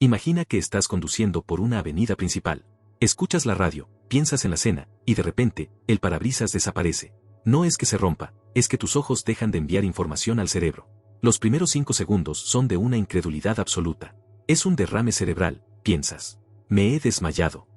Imagina que estás conduciendo por una avenida principal. Escuchas la radio, piensas en la cena, y de repente, el parabrisas desaparece. No es que se rompa, es que tus ojos dejan de enviar información al cerebro. Los primeros 5 segundos son de una incredulidad absoluta. Es un derrame cerebral, piensas. Me he desmayado.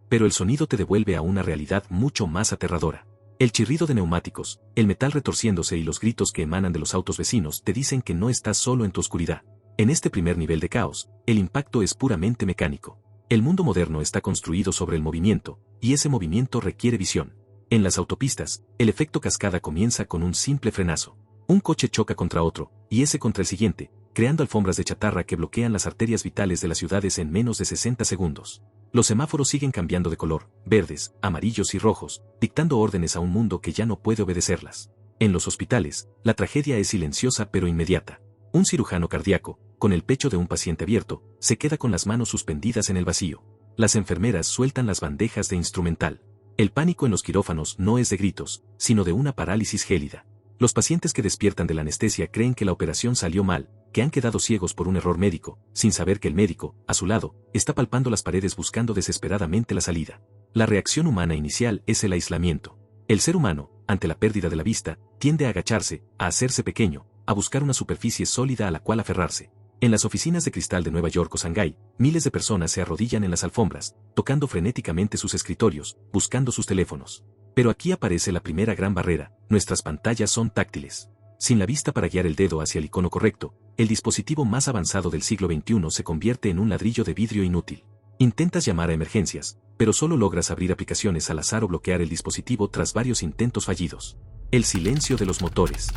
Pero el sonido te devuelve a una realidad mucho más aterradora. El chirrido de neumáticos, el metal retorciéndose y los gritos que emanan de los autos vecinos te dicen que no estás solo en tu oscuridad. En este primer nivel de caos, el impacto es puramente mecánico. El mundo moderno está construido sobre el movimiento, y ese movimiento requiere visión. En las autopistas, el efecto cascada comienza con un simple frenazo. Un coche choca contra otro, y ese contra el siguiente, creando alfombras de chatarra que bloquean las arterias vitales de las ciudades en menos de 60 segundos. Los semáforos siguen cambiando de color, verdes, amarillos y rojos, dictando órdenes a un mundo que ya no puede obedecerlas. En los hospitales, la tragedia es silenciosa pero inmediata. Un cirujano cardíaco, con el pecho de un paciente abierto, se queda con las manos suspendidas en el vacío. Las enfermeras sueltan las bandejas de instrumental. El pánico en los quirófanos no es de gritos, sino de una parálisis gélida. Los pacientes que despiertan de la anestesia creen que la operación salió mal, que han quedado ciegos por un error médico, sin saber que el médico, a su lado, está palpando las paredes buscando desesperadamente la salida. La reacción humana inicial es el aislamiento. El ser humano, ante la pérdida de la vista, tiende a agacharse, a hacerse pequeño, a buscar una superficie sólida a la cual aferrarse. En las oficinas de cristal de Nueva York o Shanghái, miles de personas se arrodillan en las alfombras, tocando frenéticamente sus escritorios, buscando sus teléfonos. Pero aquí aparece la primera gran barrera: nuestras pantallas son táctiles. Sin la vista para guiar el dedo hacia el icono correcto, el dispositivo más avanzado del siglo XXI se convierte en un ladrillo de vidrio inútil. Intentas llamar a emergencias, pero solo logras abrir aplicaciones al azar o bloquear el dispositivo tras varios intentos fallidos. El silencio de los motores.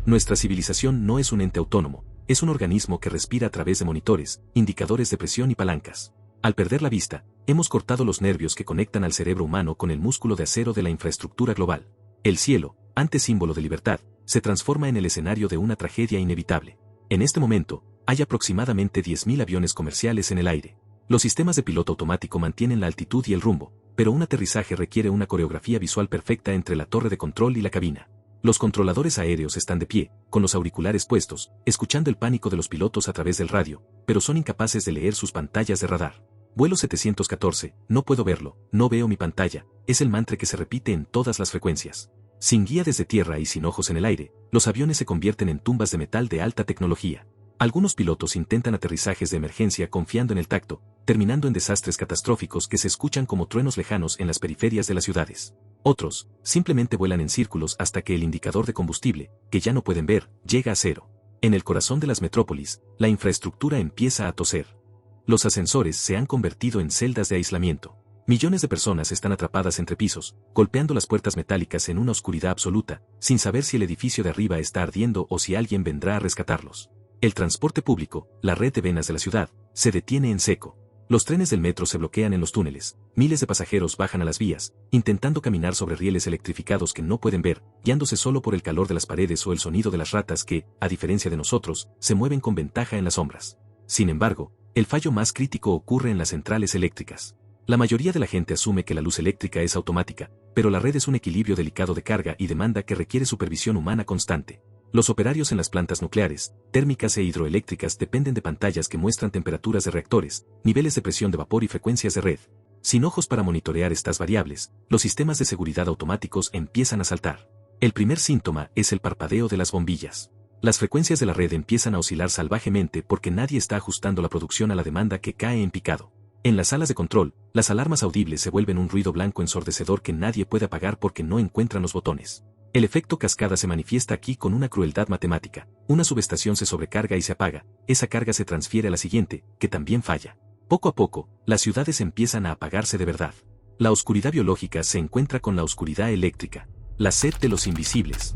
Nuestra civilización no es un ente autónomo, es un organismo que respira a través de monitores, indicadores de presión y palancas. Al perder la vista, hemos cortado los nervios que conectan al cerebro humano con el músculo de acero de la infraestructura global. El cielo, antes símbolo de libertad, se transforma en el escenario de una tragedia inevitable. En este momento, hay aproximadamente 10.000 aviones comerciales en el aire. Los sistemas de piloto automático mantienen la altitud y el rumbo, pero un aterrizaje requiere una coreografía visual perfecta entre la torre de control y la cabina. Los controladores aéreos están de pie, con los auriculares puestos, escuchando el pánico de los pilotos a través del radio, pero son incapaces de leer sus pantallas de radar. Vuelo 714, no puedo verlo, no veo mi pantalla, es el mantra que se repite en todas las frecuencias. Sin guía desde tierra y sin ojos en el aire, los aviones se convierten en tumbas de metal de alta tecnología. Algunos pilotos intentan aterrizajes de emergencia confiando en el tacto, terminando en desastres catastróficos que se escuchan como truenos lejanos en las periferias de las ciudades. Otros, simplemente vuelan en círculos hasta que el indicador de combustible, que ya no pueden ver, llega a cero. En el corazón de las metrópolis, la infraestructura empieza a toser. Los ascensores se han convertido en celdas de aislamiento. Millones de personas están atrapadas entre pisos, golpeando las puertas metálicas en una oscuridad absoluta, sin saber si el edificio de arriba está ardiendo o si alguien vendrá a rescatarlos. El transporte público, la red de venas de la ciudad, se detiene en seco. Los trenes del metro se bloquean en los túneles, miles de pasajeros bajan a las vías, intentando caminar sobre rieles electrificados que no pueden ver, guiándose solo por el calor de las paredes o el sonido de las ratas que, a diferencia de nosotros, se mueven con ventaja en las sombras. Sin embargo, el fallo más crítico ocurre en las centrales eléctricas. La mayoría de la gente asume que la luz eléctrica es automática, pero la red es un equilibrio delicado de carga y demanda que requiere supervisión humana constante. Los operarios en las plantas nucleares, térmicas e hidroeléctricas dependen de pantallas que muestran temperaturas de reactores, niveles de presión de vapor y frecuencias de red. Sin ojos para monitorear estas variables, los sistemas de seguridad automáticos empiezan a saltar. El primer síntoma es el parpadeo de las bombillas. Las frecuencias de la red empiezan a oscilar salvajemente porque nadie está ajustando la producción a la demanda que cae en picado. En las salas de control, las alarmas audibles se vuelven un ruido blanco ensordecedor que nadie puede apagar porque no encuentran los botones. El efecto cascada se manifiesta aquí con una crueldad matemática. Una subestación se sobrecarga y se apaga, esa carga se transfiere a la siguiente, que también falla. Poco a poco, las ciudades empiezan a apagarse de verdad. La oscuridad biológica se encuentra con la oscuridad eléctrica. La sed de los invisibles.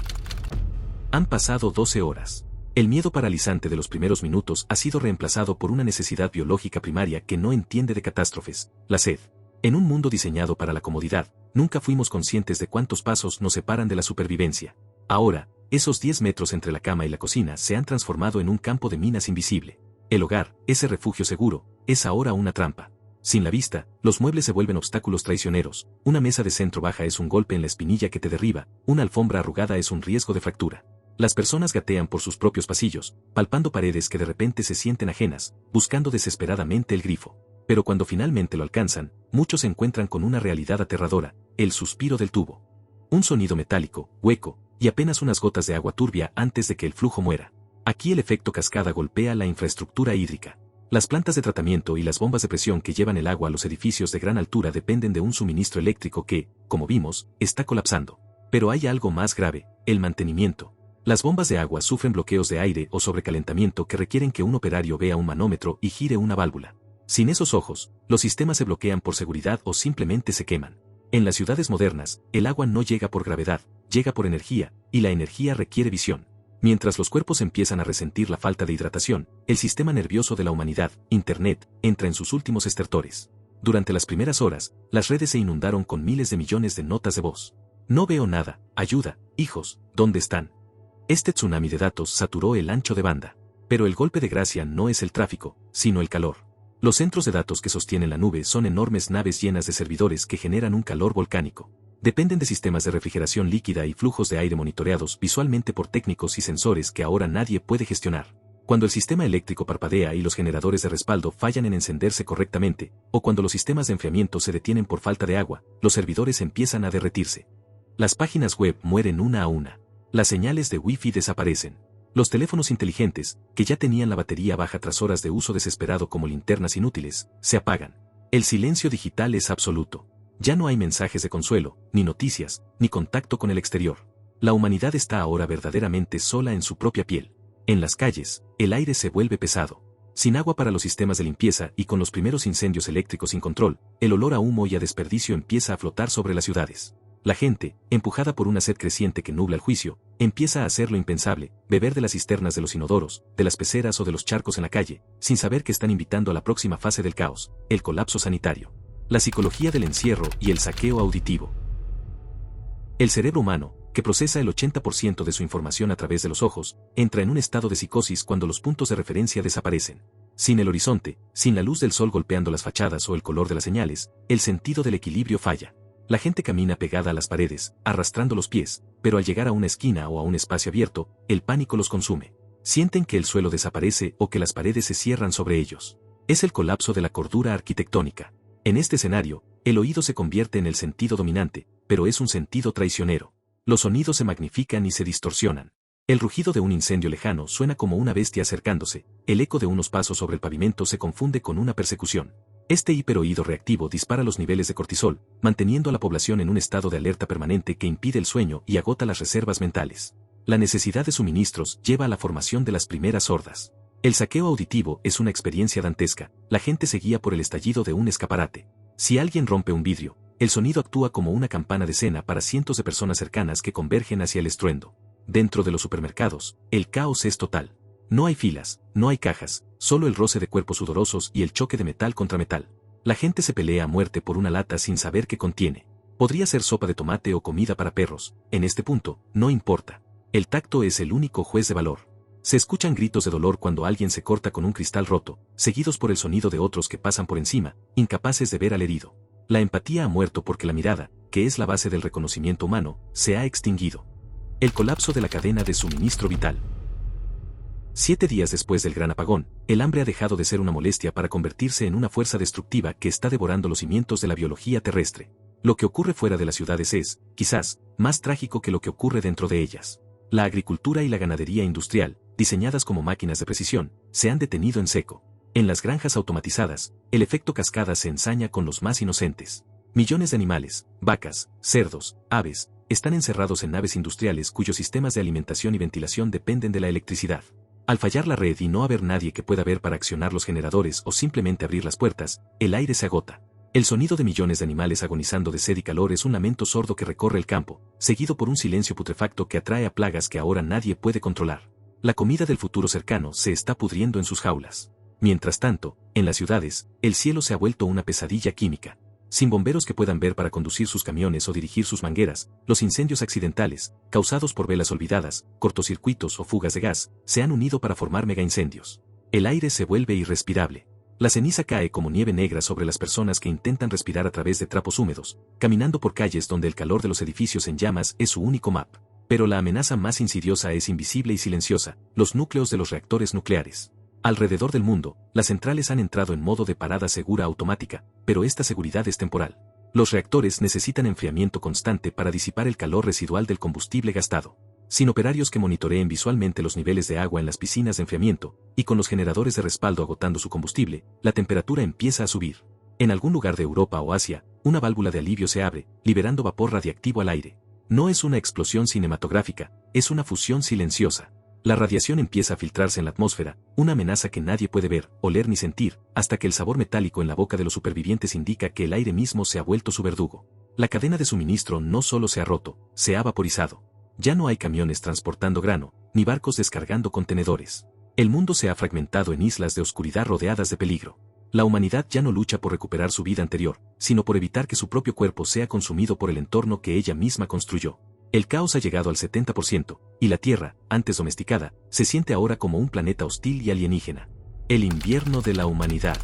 Han pasado 12 horas. El miedo paralizante de los primeros minutos ha sido reemplazado por una necesidad biológica primaria que no entiende de catástrofes: la sed. En un mundo diseñado para la comodidad, nunca fuimos conscientes de cuántos pasos nos separan de la supervivencia. Ahora, esos 10 metros entre la cama y la cocina se han transformado en un campo de minas invisible. El hogar, ese refugio seguro, es ahora una trampa. Sin la vista, los muebles se vuelven obstáculos traicioneros, una mesa de centro baja es un golpe en la espinilla que te derriba, una alfombra arrugada es un riesgo de fractura. Las personas gatean por sus propios pasillos, palpando paredes que de repente se sienten ajenas, buscando desesperadamente el grifo. Pero cuando finalmente lo alcanzan, muchos se encuentran con una realidad aterradora, el suspiro del tubo. Un sonido metálico, hueco, y apenas unas gotas de agua turbia antes de que el flujo muera. Aquí el efecto cascada golpea la infraestructura hídrica. Las plantas de tratamiento y las bombas de presión que llevan el agua a los edificios de gran altura dependen de un suministro eléctrico que, como vimos, está colapsando. Pero hay algo más grave, el mantenimiento. Las bombas de agua sufren bloqueos de aire o sobrecalentamiento que requieren que un operario vea un manómetro y gire una válvula. Sin esos ojos, los sistemas se bloquean por seguridad o simplemente se queman. En las ciudades modernas, el agua no llega por gravedad, llega por energía, y la energía requiere visión. Mientras los cuerpos empiezan a resentir la falta de hidratación, el sistema nervioso de la humanidad, Internet, entra en sus últimos estertores. Durante las primeras horas, las redes se inundaron con miles de millones de notas de voz. No veo nada, ayuda, hijos, ¿dónde están? Este tsunami de datos saturó el ancho de banda. Pero el golpe de gracia no es el tráfico, sino el calor. Los centros de datos que sostienen la nube son enormes naves llenas de servidores que generan un calor volcánico. Dependen de sistemas de refrigeración líquida y flujos de aire monitoreados visualmente por técnicos y sensores que ahora nadie puede gestionar. Cuando el sistema eléctrico parpadea y los generadores de respaldo fallan en encenderse correctamente, o cuando los sistemas de enfriamiento se detienen por falta de agua, los servidores empiezan a derretirse. Las páginas web mueren una a una. Las señales de Wi-Fi desaparecen. Los teléfonos inteligentes, que ya tenían la batería baja tras horas de uso desesperado como linternas inútiles, se apagan. El silencio digital es absoluto. Ya no hay mensajes de consuelo, ni noticias, ni contacto con el exterior. La humanidad está ahora verdaderamente sola en su propia piel. En las calles, el aire se vuelve pesado. Sin agua para los sistemas de limpieza y con los primeros incendios eléctricos sin control, el olor a humo y a desperdicio empieza a flotar sobre las ciudades. La gente, empujada por una sed creciente que nubla el juicio, empieza a hacer lo impensable, beber de las cisternas de los inodoros, de las peceras o de los charcos en la calle, sin saber que están invitando a la próxima fase del caos, el colapso sanitario. La psicología del encierro y el saqueo auditivo. El cerebro humano, que procesa el 80% de su información a través de los ojos, entra en un estado de psicosis cuando los puntos de referencia desaparecen. Sin el horizonte, sin la luz del sol golpeando las fachadas o el color de las señales, el sentido del equilibrio falla. La gente camina pegada a las paredes, arrastrando los pies, pero al llegar a una esquina o a un espacio abierto, el pánico los consume. Sienten que el suelo desaparece o que las paredes se cierran sobre ellos. Es el colapso de la cordura arquitectónica. En este escenario, el oído se convierte en el sentido dominante, pero es un sentido traicionero. Los sonidos se magnifican y se distorsionan. El rugido de un incendio lejano suena como una bestia acercándose, el eco de unos pasos sobre el pavimento se confunde con una persecución. Este hiperoído reactivo dispara los niveles de cortisol, manteniendo a la población en un estado de alerta permanente que impide el sueño y agota las reservas mentales. La necesidad de suministros lleva a la formación de las primeras hordas. El saqueo auditivo es una experiencia dantesca, la gente se guía por el estallido de un escaparate. Si alguien rompe un vidrio, el sonido actúa como una campana de cena para cientos de personas cercanas que convergen hacia el estruendo. Dentro de los supermercados, el caos es total. No hay filas, no hay cajas, solo el roce de cuerpos sudorosos y el choque de metal contra metal. La gente se pelea a muerte por una lata sin saber qué contiene. Podría ser sopa de tomate o comida para perros, en este punto, no importa. El tacto es el único juez de valor. Se escuchan gritos de dolor cuando alguien se corta con un cristal roto, seguidos por el sonido de otros que pasan por encima, incapaces de ver al herido. La empatía ha muerto porque la mirada, que es la base del reconocimiento humano, se ha extinguido. El colapso de la cadena de suministro vital. 7 días después del gran apagón, el hambre ha dejado de ser una molestia para convertirse en una fuerza destructiva que está devorando los cimientos de la biología terrestre. Lo que ocurre fuera de las ciudades es, quizás, más trágico que lo que ocurre dentro de ellas. La agricultura y la ganadería industrial, diseñadas como máquinas de precisión, se han detenido en seco. En las granjas automatizadas, el efecto cascada se ensaña con los más inocentes. Millones de animales, vacas, cerdos, aves, están encerrados en naves industriales cuyos sistemas de alimentación y ventilación dependen de la electricidad. Al fallar la red y no haber nadie que pueda ver para accionar los generadores o simplemente abrir las puertas, el aire se agota. El sonido de millones de animales agonizando de sed y calor es un lamento sordo que recorre el campo, seguido por un silencio putrefacto que atrae a plagas que ahora nadie puede controlar. La comida del futuro cercano se está pudriendo en sus jaulas. Mientras tanto, en las ciudades, el cielo se ha vuelto una pesadilla química. Sin bomberos que puedan ver para conducir sus camiones o dirigir sus mangueras, los incendios accidentales, causados por velas olvidadas, cortocircuitos o fugas de gas, se han unido para formar megaincendios. El aire se vuelve irrespirable. La ceniza cae como nieve negra sobre las personas que intentan respirar a través de trapos húmedos, caminando por calles donde el calor de los edificios en llamas es su único map. Pero la amenaza más insidiosa es invisible y silenciosa, los núcleos de los reactores nucleares. Alrededor del mundo, las centrales han entrado en modo de parada segura automática, pero esta seguridad es temporal. Los reactores necesitan enfriamiento constante para disipar el calor residual del combustible gastado. Sin operarios que monitoreen visualmente los niveles de agua en las piscinas de enfriamiento, y con los generadores de respaldo agotando su combustible, la temperatura empieza a subir. En algún lugar de Europa o Asia, una válvula de alivio se abre, liberando vapor radiactivo al aire. No es una explosión cinematográfica, es una fusión silenciosa. La radiación empieza a filtrarse en la atmósfera, una amenaza que nadie puede ver, oler ni sentir, hasta que el sabor metálico en la boca de los supervivientes indica que el aire mismo se ha vuelto su verdugo. La cadena de suministro no solo se ha roto, se ha vaporizado. Ya no hay camiones transportando grano, ni barcos descargando contenedores. El mundo se ha fragmentado en islas de oscuridad rodeadas de peligro. La humanidad ya no lucha por recuperar su vida anterior, sino por evitar que su propio cuerpo sea consumido por el entorno que ella misma construyó. El caos ha llegado al 70%, y la Tierra, antes domesticada, se siente ahora como un planeta hostil y alienígena. El invierno de la humanidad.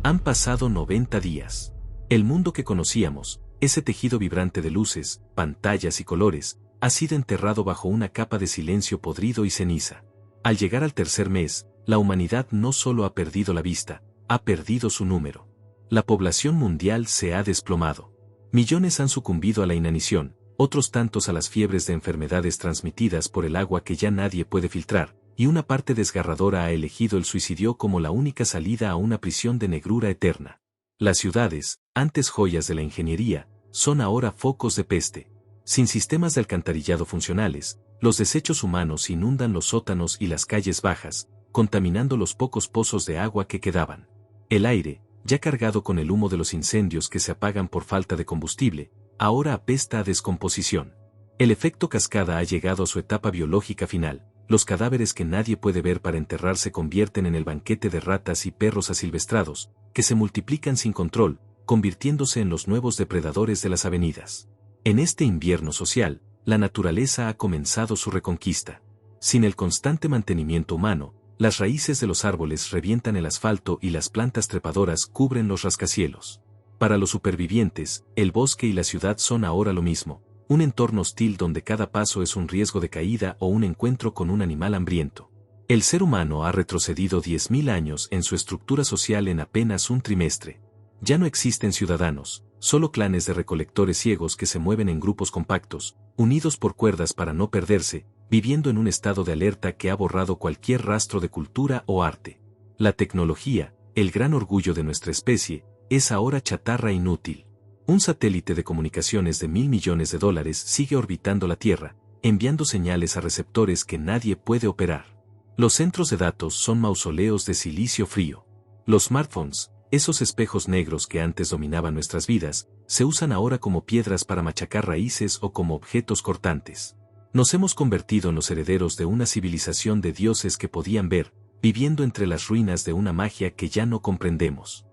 Han pasado 90 días. El mundo que conocíamos, ese tejido vibrante de luces, pantallas y colores, ha sido enterrado bajo una capa de silencio podrido y ceniza. Al llegar al tercer mes, la humanidad no solo ha perdido la vista, ha perdido su número. La población mundial se ha desplomado. Millones han sucumbido a la inanición, otros tantos a las fiebres de enfermedades transmitidas por el agua que ya nadie puede filtrar, y una parte desgarradora ha elegido el suicidio como la única salida a una prisión de negrura eterna. Las ciudades, antes joyas de la ingeniería, son ahora focos de peste. Sin sistemas de alcantarillado funcionales, los desechos humanos inundan los sótanos y las calles bajas, contaminando los pocos pozos de agua que quedaban. El aire, ya cargado con el humo de los incendios que se apagan por falta de combustible, ahora apesta a descomposición. El efecto cascada ha llegado a su etapa biológica final. Los cadáveres que nadie puede ver para enterrar se convierten en el banquete de ratas y perros asilvestrados, que se multiplican sin control, convirtiéndose en los nuevos depredadores de las avenidas. En este invierno social, la naturaleza ha comenzado su reconquista. Sin el constante mantenimiento humano, las raíces de los árboles revientan el asfalto y las plantas trepadoras cubren los rascacielos. Para los supervivientes, el bosque y la ciudad son ahora lo mismo, un entorno hostil donde cada paso es un riesgo de caída o un encuentro con un animal hambriento. El ser humano ha retrocedido 10.000 años en su estructura social en apenas un trimestre. Ya no existen ciudadanos, solo clanes de recolectores ciegos que se mueven en grupos compactos, unidos por cuerdas para no perderse, viviendo en un estado de alerta que ha borrado cualquier rastro de cultura o arte. La tecnología, el gran orgullo de nuestra especie, es ahora chatarra inútil. Un satélite de comunicaciones de $1.000 millones sigue orbitando la Tierra, enviando señales a receptores que nadie puede operar. Los centros de datos son mausoleos de silicio frío. Los smartphones, esos espejos negros que antes dominaban nuestras vidas, se usan ahora como piedras para machacar raíces o como objetos cortantes. Nos hemos convertido en los herederos de una civilización de dioses que podían ver, viviendo entre las ruinas de una magia que ya no comprendemos.